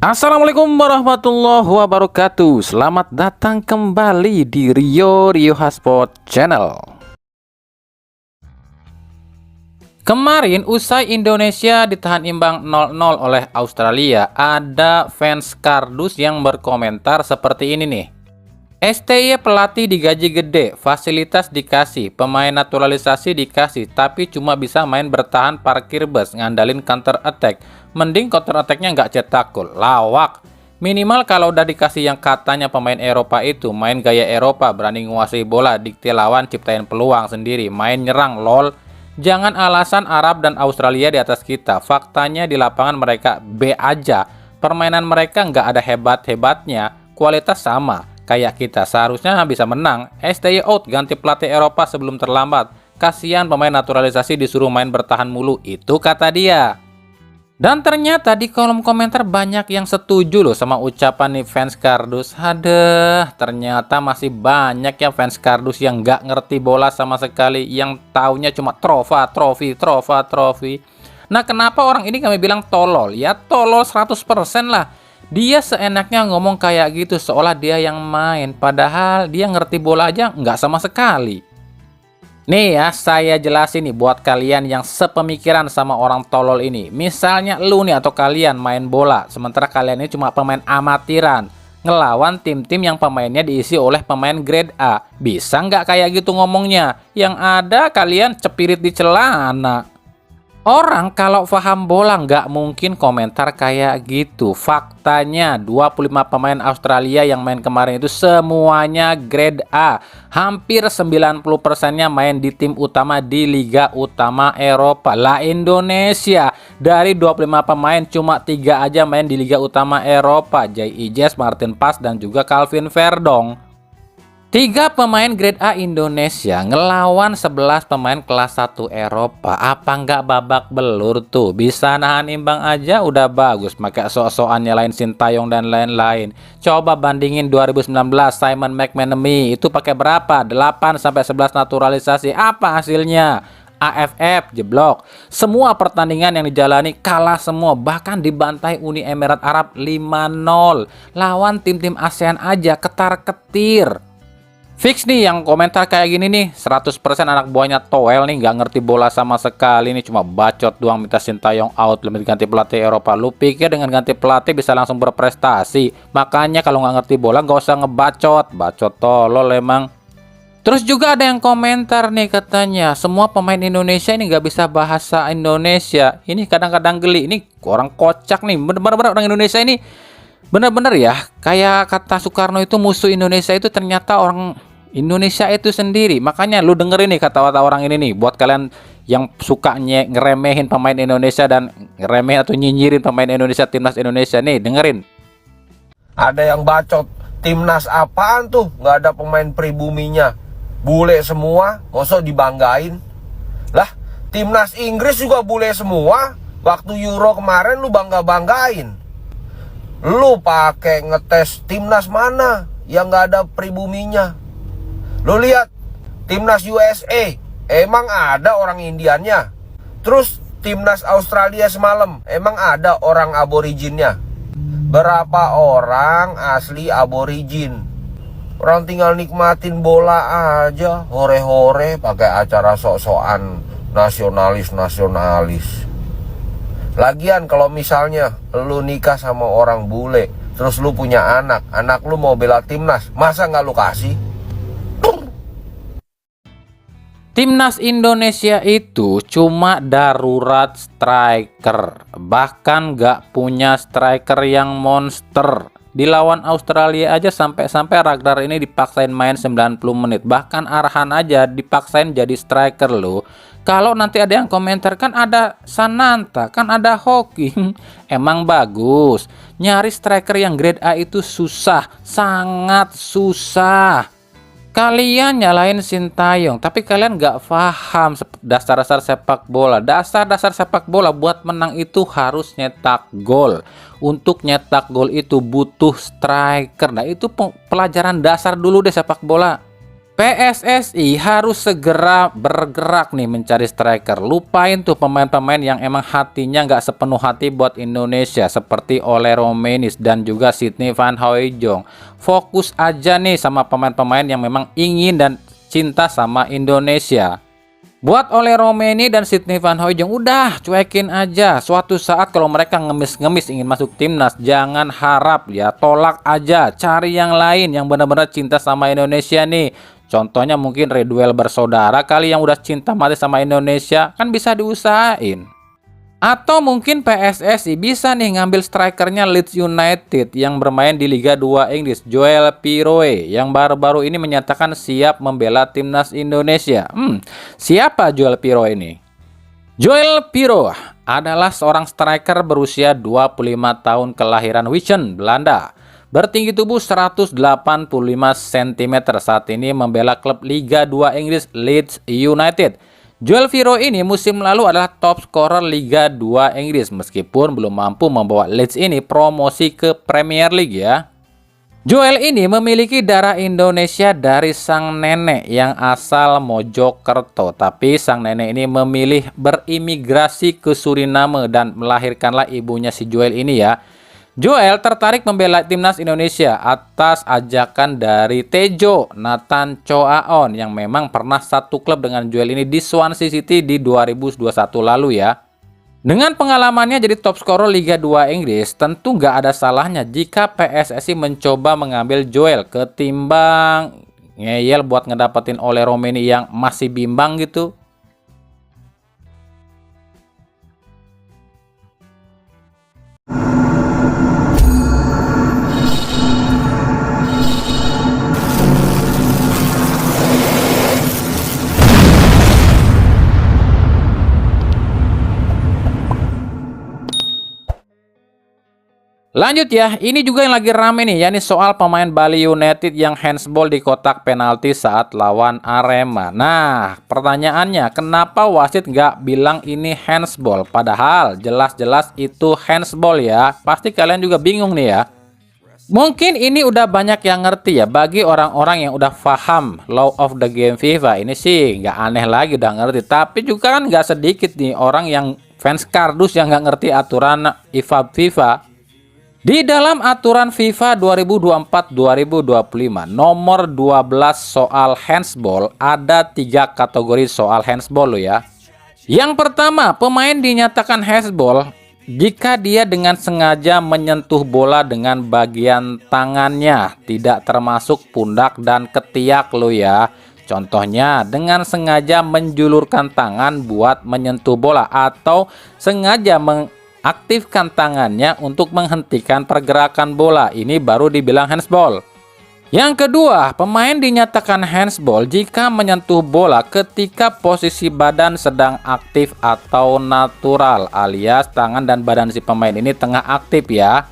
Assalamualaikum warahmatullahi wabarakatuh. Selamat datang kembali di Rio Hotspot Channel. Kemarin usai Indonesia ditahan imbang 0-0 oleh Australia, ada fans kardus yang berkomentar seperti ini nih. STY pelatih digaji gede, fasilitas dikasih, pemain naturalisasi dikasih, tapi cuma bisa main bertahan parkir bus, ngandalin counter attack. Mending counter attacknya nggak cetak gol, lawak. Minimal kalau udah dikasih yang katanya pemain Eropa itu, main gaya Eropa, berani nguasai bola, dikte lawan, ciptain peluang sendiri, main nyerang, lol. Jangan alasan Arab dan Australia di atas kita, faktanya di lapangan mereka B aja. Permainan mereka nggak ada hebat-hebatnya, kualitas sama. Kayak kita seharusnya bisa menang. STY out, ganti pelatih Eropa sebelum terlambat. Kasihan pemain naturalisasi disuruh main bertahan mulu, itu kata dia. Dan ternyata di kolom komentar banyak yang setuju loh sama ucapan nih fans kardus. Aduh, ternyata masih banyak ya fans kardus yang nggak ngerti bola sama sekali, yang taunya cuma trofi. Nah, kenapa orang ini kami bilang tolol? Ya tolol 100% lah. Dia seenaknya ngomong kayak gitu seolah dia yang main, padahal dia ngerti bola aja nggak sama sekali. Nih ya, saya jelasin nih buat kalian yang sepemikiran sama orang tolol ini. Misalnya lu nih atau kalian main bola, sementara kalian ini cuma pemain amatiran, ngelawan tim-tim yang pemainnya diisi oleh pemain grade A. Bisa nggak kayak gitu ngomongnya? Yang ada kalian cepirit di celana. Orang kalau paham bola nggak mungkin komentar kayak gitu. Faktanya 25 pemain Australia yang main kemarin itu semuanya grade A. Hampir 90%-nya main di tim utama di Liga Utama Eropa. Lah Indonesia dari 25 pemain cuma 3 aja main di Liga Utama Eropa. Jay Ijes, Martin Pas, dan juga Calvin Verdong. 3 pemain grade A Indonesia ngelawan 11 pemain kelas 1 Eropa. Apa nggak babak belur tuh? Bisa nahan imbang aja udah bagus. Pakai sok-sokan nyalain Sintayong dan lain-lain. Coba bandingin 2019 Simon McManamy itu pakai berapa? 8-11 naturalisasi. Apa hasilnya? AFF jeblok. Semua pertandingan yang dijalani kalah semua, bahkan dibantai Uni Emirat Arab 5-0. Lawan tim-tim ASEAN aja ketar-ketir. Fix nih yang komentar kayak gini nih 100% anak buahnya Toel nih, nggak ngerti bola sama sekali nih, cuma bacot doang, minta Sintayong out, lebih ganti pelatih Eropa. Lu pikir dengan ganti pelatih bisa langsung berprestasi? Makanya kalau nggak ngerti bola nggak usah ngebacot, bacot tolol emang. Terus juga ada yang komentar nih, katanya semua pemain Indonesia ini nggak bisa bahasa Indonesia. Ini kadang-kadang geli, ini orang kocak nih, bener-bener orang Indonesia ini. Bener-bener ya, kayak kata Soekarno itu musuh Indonesia itu ternyata orang Indonesia itu sendiri. Makanya lu dengerin nih kata-kata orang ini nih, buat kalian yang suka ngeremehin pemain Indonesia dan ngeremehin atau nyinyirin pemain Indonesia, timnas Indonesia nih, dengerin. Ada yang bacot, timnas apaan tuh, nggak ada pemain pribuminya, bule semua, masa dibanggain. Lah, timnas Inggris juga bule semua, waktu Euro kemarin lu bangga-banggain. Lu pakai ngetes timnas mana yang nggak ada pribuminya? Lu lihat timnas USA, emang ada orang Indiannya. Terus timnas Australia semalam, emang ada orang aborigin-nya? Berapa orang asli aborigin? Orang tinggal nikmatin bola aja, hore-hore pakai acara sok-sokan nasionalis. Lagian kalau misalnya lu nikah sama orang bule, terus lu punya anak lu mau bela timnas, masa nggak lu kasih? Timnas Indonesia itu cuma darurat striker, bahkan nggak punya striker yang monster. Dilawan Australia aja sampai Ragnar ini dipaksain main 90 menit, bahkan Arhan aja dipaksain jadi striker loh. Kalau nanti ada yang komentar, kan ada Sananta, kan ada Hoki. Emang bagus. Nyari striker yang grade A itu susah, sangat susah. Kalian nyalain Sintayong, tapi kalian nggak paham dasar-dasar sepak bola. Dasar-dasar sepak bola buat menang itu harus nyetak gol. Untuk nyetak gol itu butuh striker. Nah, itu pelajaran dasar dulu deh sepak bola. PSSI harus segera bergerak nih mencari striker. Lupain tuh pemain-pemain yang emang hatinya nggak sepenuh hati buat Indonesia seperti Ole Romenis dan juga Sydney Van Hooijdonk. Fokus aja nih sama pemain-pemain yang memang ingin dan cinta sama Indonesia. Buat Ole Romenis dan Sydney Van Hooijdonk udah cuekin aja. Suatu saat kalau mereka ngemis-ngemis ingin masuk timnas, jangan harap ya, tolak aja, cari yang lain yang benar-benar cinta sama Indonesia nih. Contohnya mungkin Ridwell bersaudara kali yang udah cinta mati sama Indonesia, kan bisa diusahain. Atau mungkin PSSI bisa nih ngambil strikernya Leeds United yang bermain di Liga 2 Inggris, Joel Piroe, yang baru-baru ini menyatakan siap membela timnas Indonesia. Siapa Joel Piroe ini? Joel Piroe adalah seorang striker berusia 25 tahun kelahiran Wijchen, Belanda. Bertinggi tubuh 185 cm, saat ini membela klub Liga 2 Inggris Leeds United. Joel Piroe ini musim lalu adalah top scorer Liga 2 Inggris meskipun belum mampu membawa Leeds ini promosi ke Premier League ya. Joel ini memiliki darah Indonesia dari sang nenek yang asal Mojokerto, tapi sang nenek ini memilih berimigrasi ke Suriname dan melahirkanlah ibunya si Joel ini ya. Joel tertarik membela timnas Indonesia atas ajakan dari Tejo Nathan Choaon yang memang pernah satu klub dengan Joel ini di Swansea City di 2021 lalu ya. Dengan pengalamannya jadi top scorer Liga 2 Inggris, tentu nggak ada salahnya jika PSSI mencoba mengambil Joel ketimbang ngeyel buat ngedapetin Ole Romenis yang masih bimbang gitu. Lanjut ya, ini juga yang lagi rame nih, yakni soal pemain Bali United yang handsball di kotak penalti saat lawan Arema. Nah, pertanyaannya, kenapa wasit nggak bilang ini handsball? Padahal jelas-jelas itu handsball ya. Pasti kalian juga bingung nih ya. Mungkin ini udah banyak yang ngerti ya. Bagi orang-orang yang udah paham law of the game FIFA, ini sih nggak aneh lagi udah ngerti. Tapi juga kan nggak sedikit nih orang yang fans kardus yang nggak ngerti aturan IFAB FIFA. Di dalam aturan FIFA 2024-2025 nomor 12 soal handsball ada 3 kategori soal handsball loh ya. Yang pertama, pemain dinyatakan handsball jika dia dengan sengaja menyentuh bola dengan bagian tangannya, tidak termasuk pundak dan ketiak loh ya. Contohnya dengan sengaja menjulurkan tangan buat menyentuh bola atau sengaja aktifkan tangannya untuk menghentikan pergerakan bola. Ini baru dibilang handsball. Yang kedua, pemain dinyatakan handsball jika menyentuh bola ketika posisi badan sedang aktif atau natural, alias tangan dan badan si pemain ini tengah aktif ya.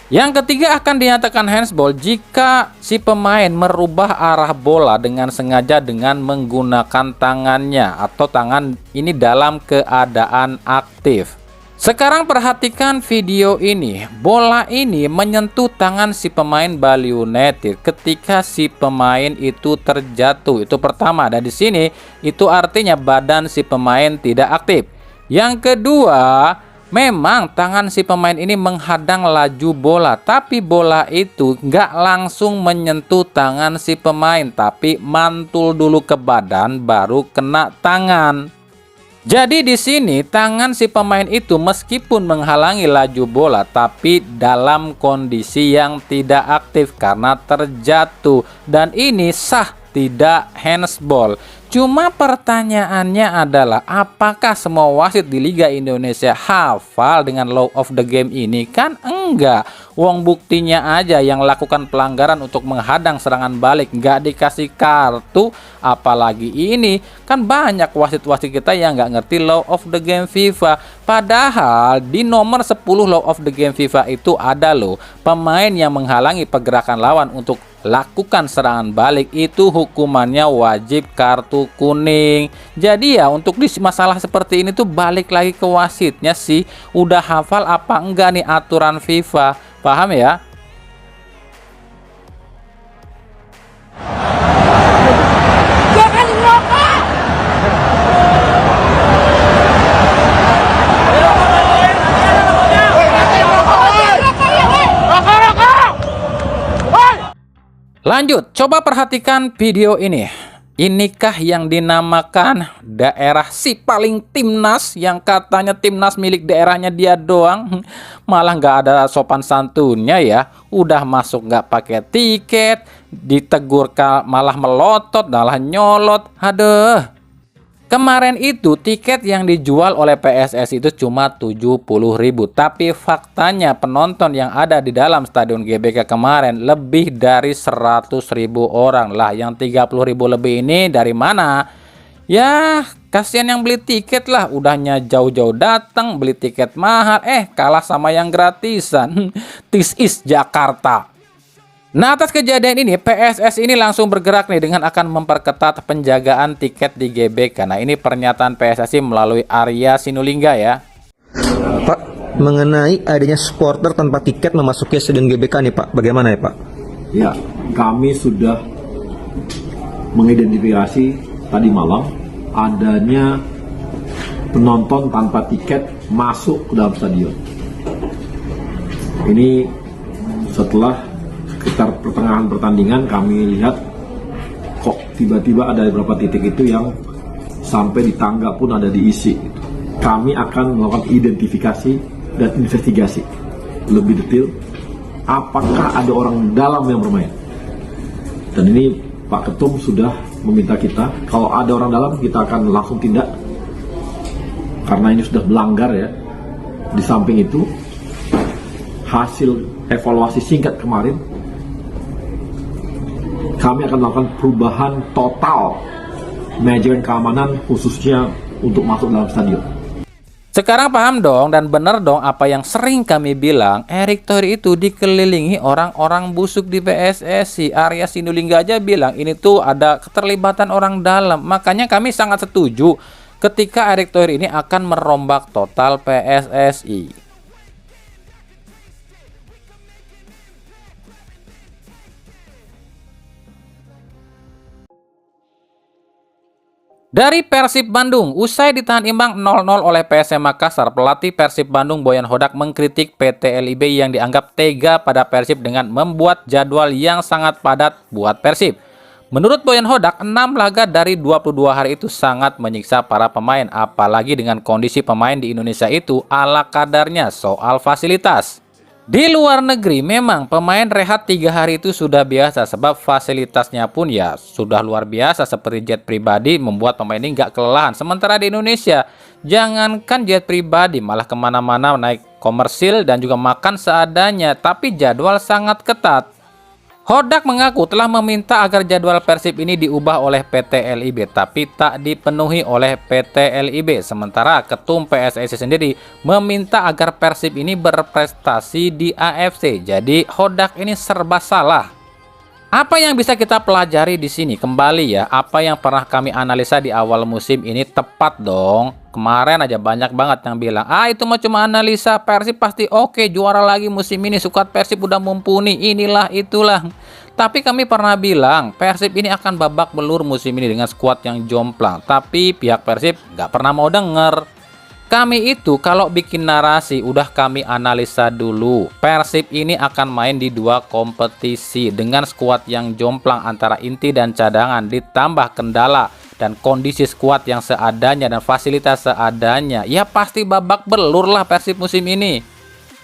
Yang ketiga akan dinyatakan handsball jika si pemain merubah arah bola dengan sengaja dengan menggunakan tangannya atau tangan ini dalam keadaan aktif. Sekarang perhatikan video ini. Bola ini menyentuh tangan si pemain Bali United ketika si pemain itu terjatuh. Itu pertama, dan di sini itu artinya badan si pemain tidak aktif. Yang kedua, memang tangan si pemain ini menghadang laju bola, tapi bola itu nggak langsung menyentuh tangan si pemain, tapi mantul dulu ke badan baru kena tangan. Jadi di sini tangan si pemain itu meskipun menghalangi laju bola tapi dalam kondisi yang tidak aktif karena terjatuh, dan ini sah, tidak handsball. Cuma pertanyaannya adalah apakah semua wasit di Liga Indonesia hafal dengan law of the game ini? Kan enggak. Wong buktinya aja yang lakukan pelanggaran untuk menghadang serangan balik nggak dikasih kartu, apalagi ini. Kan banyak wasit-wasit kita yang nggak ngerti law of the game FIFA. Padahal di nomor 10 law of the game FIFA itu ada loh, pemain yang menghalangi pergerakan lawan untuk lakukan serangan balik itu hukumannya wajib kartu kuning. Jadi ya untuk di masalah seperti ini tuh balik lagi ke wasitnya sih, udah hafal apa enggak nih aturan FIFA, paham ya? Lanjut, coba perhatikan video ini. Inikah yang dinamakan daerah si paling timnas, yang katanya timnas milik daerahnya dia doang? Malah nggak ada sopan santunnya ya. Udah masuk nggak pakai tiket, ditegur malah melotot, malah nyolot. Aduh. Kemarin itu tiket yang dijual oleh PSSI itu cuma 70.000, tapi faktanya penonton yang ada di dalam Stadion GBK kemarin lebih dari 100.000 orang lah. Yang 30.000 lebih ini dari mana? Ya, kasihan yang beli tiket lah, udahnya jauh-jauh datang beli tiket mahal, kalah sama yang gratisan. This is Jakarta. Nah, atas kejadian ini, PSSI ini langsung bergerak nih dengan akan memperketat penjagaan tiket di GBK. Nah, ini pernyataan PSSI melalui Arya Sinulinga ya. Pak, mengenai adanya supporter tanpa tiket memasuki Stadion GBK nih Pak, bagaimana ya Pak? Ya, kami sudah mengidentifikasi tadi malam adanya penonton tanpa tiket masuk ke dalam stadion. Ini setelah sekitar pertengahan pertandingan kami lihat kok tiba-tiba ada beberapa titik itu yang sampai di tangga pun ada diisi. Kami akan melakukan identifikasi dan investigasi lebih detail apakah ada orang dalam yang bermain. Dan ini Pak Ketum sudah meminta kita kalau ada orang dalam kita akan langsung tindak karena ini sudah melanggar ya. Di samping itu hasil evaluasi singkat kemarin kami akan melakukan perubahan total manajemen keamanan khususnya untuk masuk dalam stadion. Sekarang paham dong dan bener dong apa yang sering kami bilang, Erick Thohir itu dikelilingi orang-orang busuk di PSSI. Arya Sinulinga aja bilang ini tuh ada keterlibatan orang dalam. Makanya kami sangat setuju ketika Erick Thohir ini akan merombak total PSSI. Dari Persib Bandung, usai ditahan imbang 0-0 oleh PSM Makassar, pelatih Persib Bandung Boyan Hodak mengkritik PT LIB yang dianggap tega pada Persib dengan membuat jadwal yang sangat padat buat Persib. Menurut Boyan Hodak, 6 laga dari 22 hari itu sangat menyiksa para pemain, apalagi dengan kondisi pemain di Indonesia itu ala kadarnya soal fasilitas. Di luar negeri memang pemain rehat 3 hari itu sudah biasa sebab fasilitasnya pun ya sudah luar biasa seperti jet pribadi membuat pemain ini nggak kelelahan. Sementara di Indonesia jangankan jet pribadi malah kemana-mana naik komersil dan juga makan seadanya tapi jadwal sangat ketat. Hodak mengaku telah meminta agar jadwal Persib ini diubah oleh PT LIB tapi tak dipenuhi oleh PT LIB. Sementara Ketum PSSI sendiri meminta agar Persib ini berprestasi di AFC. Jadi Hodak ini serba salah. Apa yang bisa kita pelajari di sini? Kembali ya, apa yang pernah kami analisa di awal musim ini tepat dong. Kemarin aja banyak banget yang bilang, itu mah cuma analisa, Persib pasti oke, juara lagi musim ini, skuad Persib udah mumpuni, inilah itulah. Tapi kami pernah bilang, Persib ini akan babak belur musim ini dengan skuad yang jomplang. Tapi pihak Persib nggak pernah mau denger. Kami itu kalau bikin narasi udah kami analisa dulu. Persib ini akan main di 2 kompetisi dengan skuad yang jomplang antara inti dan cadangan ditambah kendala dan kondisi skuad yang seadanya dan fasilitas seadanya. Ya pasti babak belur lah Persib musim ini.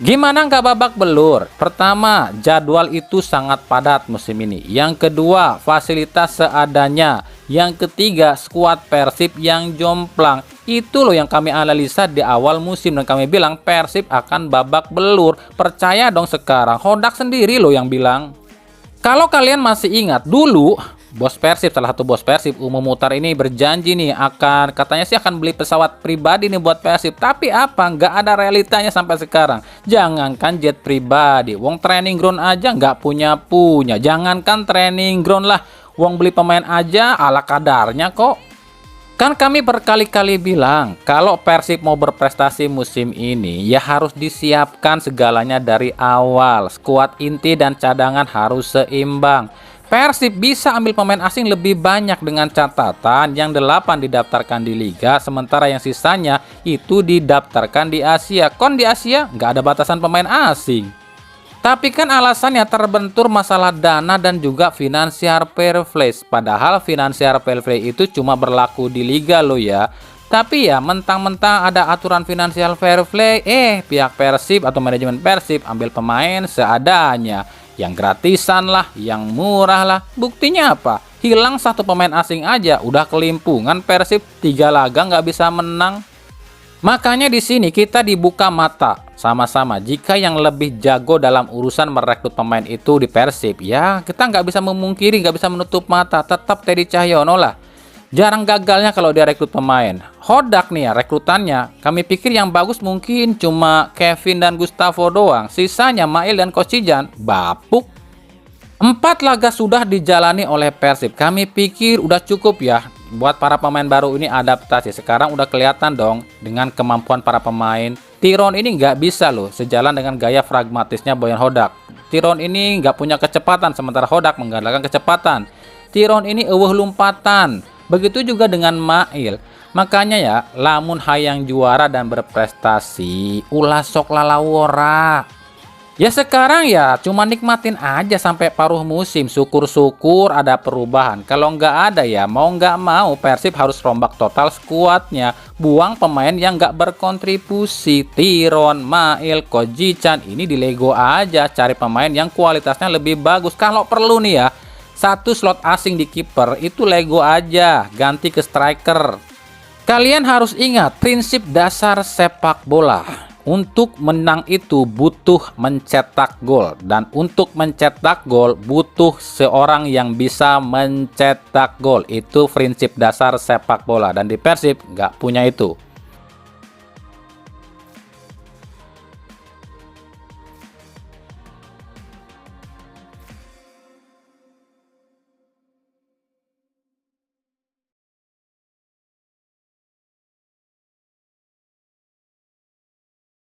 Gimana nggak babak belur? Pertama, jadwal itu sangat padat musim ini. Yang kedua, fasilitas seadanya. Yang ketiga, skuad Persib yang jomplang. Itu loh yang kami analisa di awal musim dan kami bilang Persib akan babak belur. Percaya dong sekarang, Hodak sendiri loh yang bilang. Kalau kalian masih ingat dulu, bos Persib, salah satu bos Persib, Umum Mutar ini berjanji nih katanya sih akan beli pesawat pribadi nih buat Persib. Tapi apa? Nggak ada realitanya sampai sekarang. Jangankan jet pribadi, wong training ground aja nggak punya. Jangankan training ground lah, wong beli pemain aja ala kadarnya kok. Kan kami berkali-kali bilang, kalau Persib mau berprestasi musim ini, ya harus disiapkan segalanya dari awal. Skuad inti dan cadangan harus seimbang. Persib bisa ambil pemain asing lebih banyak dengan catatan yang 8 didaftarkan di Liga, sementara yang sisanya itu didaftarkan di Asia. Kon di Asia nggak ada batasan pemain asing. Tapi kan alasannya terbentur masalah dana dan juga financial fair play. Padahal financial fair play itu cuma berlaku di liga loh ya. Tapi ya mentang-mentang ada aturan financial fair play, pihak Persib atau manajemen Persib ambil pemain seadanya. Yang gratisan lah, yang murah lah. Buktinya apa? Hilang satu pemain asing aja, udah kelimpungan Persib 3 laga nggak bisa menang. Makanya di sini kita dibuka mata sama-sama. Jika yang lebih jago dalam urusan merekrut pemain itu di Persib, ya kita nggak bisa memungkiri, nggak bisa menutup mata. Tetap Teddy Cahyono lah. Jarang gagalnya kalau dia rekrut pemain. Hodak nih ya rekrutannya. Kami pikir yang bagus mungkin cuma Kevin dan Gustavo doang. Sisanya Mail dan Kocijan bapuk. 4 laga sudah dijalani oleh Persib. Kami pikir udah cukup ya buat para pemain baru ini adaptasi. Sekarang udah kelihatan dong dengan kemampuan para pemain. Tiron ini nggak bisa loh sejalan dengan gaya pragmatisnya Boyan Hodak. Tiron ini nggak punya kecepatan sementara Hodak mengandalkan kecepatan. Tiron ini eueuh lompatan. Begitu juga dengan Mail. Makanya ya lamun hayang juara dan berprestasi ulah sok lalawora. Ya sekarang ya cuma nikmatin aja sampai paruh musim. Syukur-syukur ada perubahan. Kalau nggak ada ya mau nggak mau Persib harus rombak total skuadnya. Buang pemain yang nggak berkontribusi. Tiron, Mail, Kocijan ini di Lego aja. Cari pemain yang kualitasnya lebih bagus. Kalau perlu nih ya 1 slot asing di kiper itu Lego aja. Ganti ke striker. Kalian harus ingat prinsip dasar sepak bola. Untuk menang itu butuh mencetak gol. Dan untuk mencetak gol butuh seorang yang bisa mencetak gol. Itu prinsip dasar sepak bola. Dan di Persib nggak punya itu.